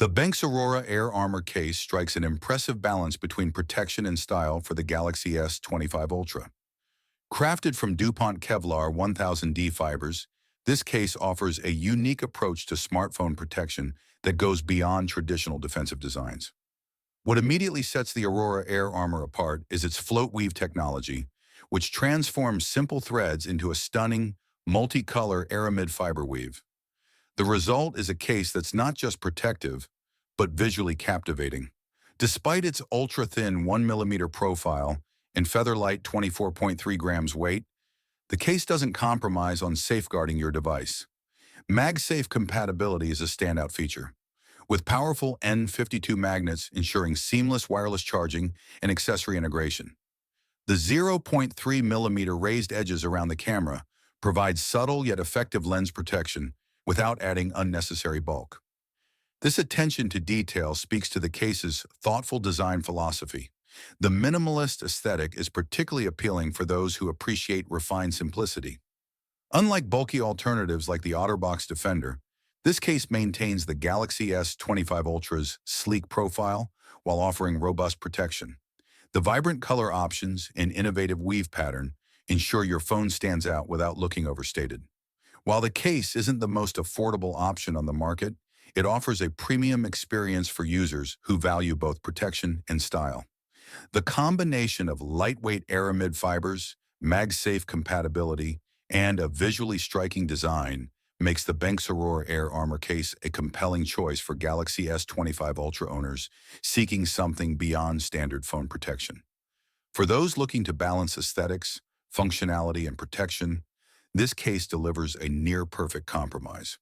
The Benks Aurora Air Armor case strikes an impressive balance between protection and style for the Galaxy S25 Ultra. Crafted from DuPont Kevlar 1000D fibers, this case offers a unique approach to smartphone protection that goes beyond traditional defensive designs. What immediately sets the Aurora Air Armor apart is its float weave technology, which transforms simple threads into a stunning, multicolor aramid fiber weave. The result is a case that's not just protective, but visually captivating. Despite its ultra-thin 1 mm profile and feather-light 24.3 grams weight, the case doesn't compromise on safeguarding your device. MagSafe compatibility is a standout feature, with powerful N52 magnets ensuring seamless wireless charging and accessory integration. The 0.3 mm raised edges around the camera provide subtle yet effective lens protection without adding unnecessary bulk. This attention to detail speaks to the case's thoughtful design philosophy. The minimalist aesthetic is particularly appealing for those who appreciate refined simplicity. Unlike bulky alternatives like the OtterBox Defender, this case maintains the Galaxy S25 Ultra's sleek profile while offering robust protection. The vibrant color options and innovative weave pattern ensure your phone stands out without looking overstated. While the case isn't the most affordable option on the market, it offers a premium experience for users who value both protection and style. The combination of lightweight aramid fibers, MagSafe compatibility, and a visually striking design makes the Benks Aurora Air Armor case a compelling choice for Galaxy S25 Ultra owners seeking something beyond standard phone protection. For those looking to balance aesthetics, functionality, and protection, this case delivers a near-perfect compromise.